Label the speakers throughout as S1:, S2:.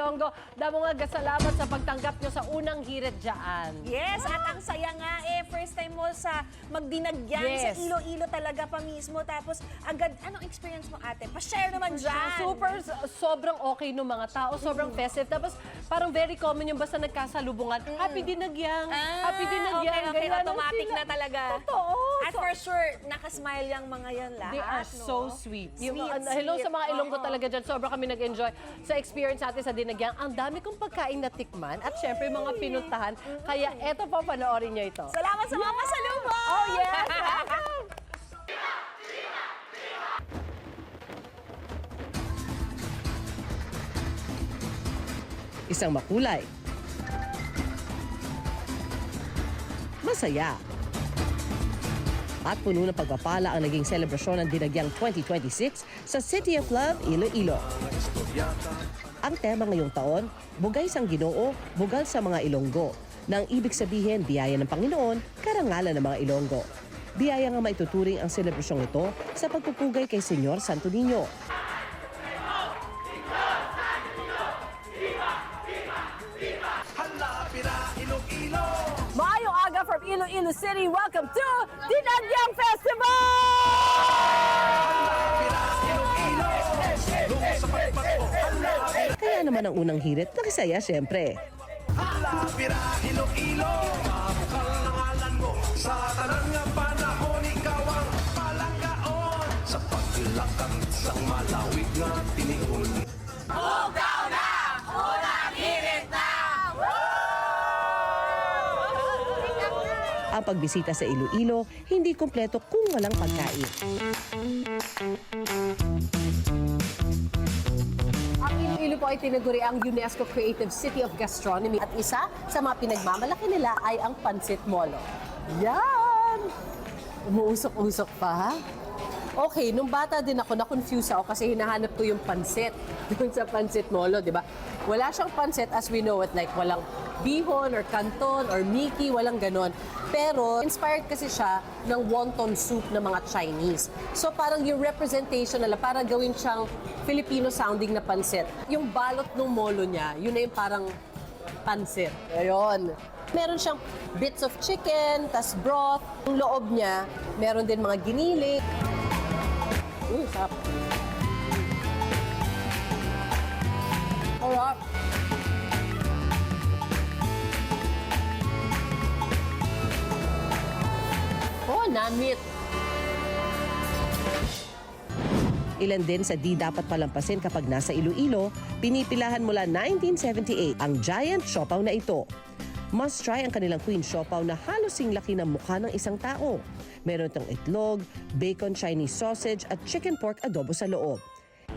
S1: Ilonggo. Damo nga gasalamat sa pagtanggap nyo sa unang hirit dyan.
S2: Yes, at ang saya nga first time mo sa magdinagyan sa
S1: Yes.
S2: Iloilo talaga pa mismo. Tapos agad, anong experience mo ate? Pa-share naman dyan.
S1: Sobrang okay ng mga tao, sobrang festive. Tapos parang very common yung basta nagkasalubungan. Happy Dinagyang, Happy Dinagyang.
S2: Okay,
S1: ganyan
S2: automatic
S1: sila.
S2: na talaga.
S1: Totoo.
S2: At for sure, nakasmile yung mga yan lahat.
S1: They are
S2: no?
S1: so sweet. Hello
S2: Sweet.
S1: sa mga Ilonggo talaga dyan. Sobrang kami nag-enjoy sa experience natin sa Dinagyang. Ang dami kong pagkain na tikman at syempre mga pinuntahan. Kaya eto po, panoorin nyo ito.
S2: Salamat sa mga pasalubong!
S1: Oh yes! Welcome! Isang makulay, masaya, at puno ng pagpapala ang naging selebrasyon ng Dinagyang 2026 sa City of Love, Iloilo. Ang tema ngayong taon, bugay sang Ginoo, bugal sa mga Ilonggo. Nang ibig sabihin, biyaya ng Panginoon, karangalan ng mga Ilonggo. Biyaya nga maituturing ang selebrasyong ito sa pagpupugay kay Senyor Santo Niño. Maayong aga from Iloilo City. Welcome to Dinagyang Festival! Kaya naman ang unang hirit, nakisaya siyempre.
S3: Pira, Iloilo, mabukal ng ngalan mo. Sa tanang nga panahon, ikaw ang palanggaon. Sa paglakang isang malawig nga tinigon.
S2: Bugaw na! Unang hirit na!
S1: Ang pagbisita sa Iloilo, hindi kumpleto kung walang pagkain. Ang Iloilo po ay tinaguri ang UNESCO Creative City of Gastronomy at isa sa mga pinagmamalaki nila ay ang Pansit Molo. Yan! Umuusok-usok pa, ha? Okay, nung bata din ako, na-confuse ako kasi hinahanap ko yung pansit doon sa Pansit Molo, di ba? Wala siyang pansit as we know it, like walang bihon or canton or Mickey, walang ganon. Pero inspired kasi siya ng wonton soup ng mga Chinese. So parang yung representation nila, parang gawin siyang Filipino-sounding na pansit. Yung balot ng molo niya, yun na yung parang pansit. Ayun. Meron siyang bits of chicken, tas broth. Yung loob niya, meron din mga ginili. Sarap. Alright. Oh, namit. Ilan din sa di dapat palampasin kapag nasa Iloilo, pinipilahan mula 1978 ang giant siopaw na ito. Must try ang kanilang queen siopaw na halos singlaki ng mukha ng isang tao. Meron itong itlog, bacon Chinese sausage at chicken pork adobo sa loob.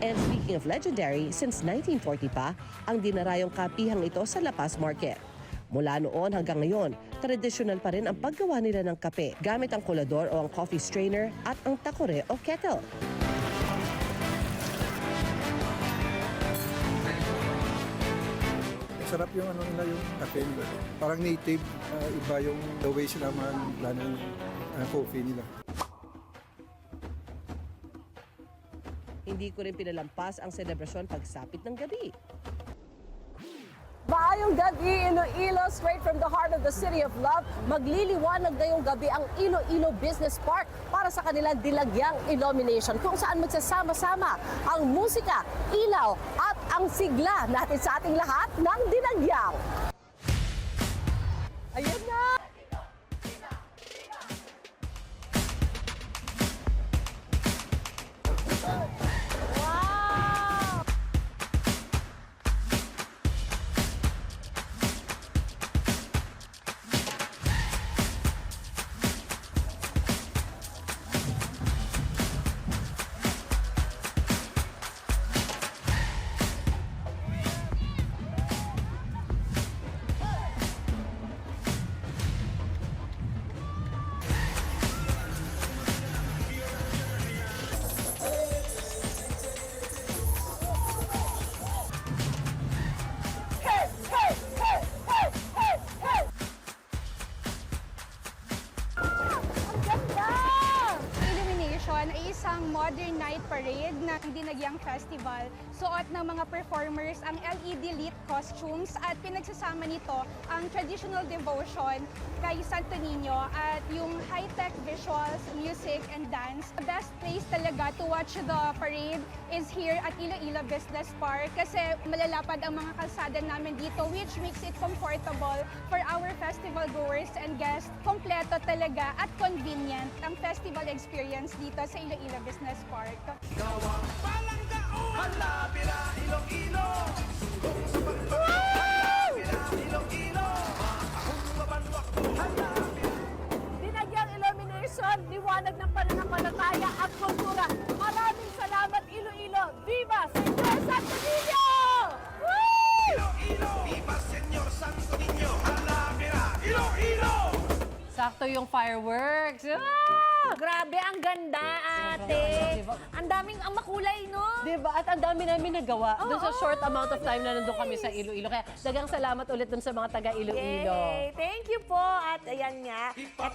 S1: And speaking of legendary, since 1940 pa, ang dinarayong kapihang ito sa La Paz Market. Mula noon hanggang ngayon, tradisyonal pa rin ang paggawa nila ng kape gamit ang kolador o ang coffee strainer at ang takore o kettle.
S4: Sarap yung ano nila, yung cafe nila. Parang native, iba yung the way sila magla ng coffee nila.
S1: Hindi ko rin pinalampas ang selebrasyon pagsapit ng gabi.
S5: Maayong gabi, Iloilo, straight from the heart of the City of Love. Magliliwanag ngayong gabi ang Iloilo Business Park para sa kanilang Dinagyang Illumination kung saan magsasama-sama ang musika, ilaw at ang sigla natin sa ating lahat ng Dinagyang. Ayan na!
S6: overnight parade na Dinagyang Festival. Suot ng mga performers ang LED lit costumes at pinagsasama nito ang traditional devotion kay Santo Niño at yung high-tech visuals, music, and dance. The best place talaga to watch the parade is here at Iloilo Business Park kasi malalapad ang mga kalsada namin dito, which makes it comfortable for our festival goers and guests. Kompleto talaga at convenient ang festival experience dito sa Iloilo Business Park.
S3: Palanggaon! Halabira, Iloilo! Kung sa pagpapalabira, Iloilo! Maahong mabanwak ko, halabira!
S5: Dinagyang illumination, liwanag ng pananampalataya at kultura. Maraming salamat, Iloilo! Viva Señor Santo Niño! Woo!
S3: Iloilo! Viva Señor Santo Niño! Halabira, Iloilo!
S1: Sakto yung fireworks. Ah!
S2: Grabe, ang ganda, ate.
S1: Diba?
S2: Ang daming, ang makulay, no?
S1: Diba? At ang dami namin nagawa doon sa short amount of time na nandun kami sa Iloilo. Kaya dagang salamat ulit dun sa mga taga Iloilo.
S2: Yay! Thank you po. At ayan nga, ito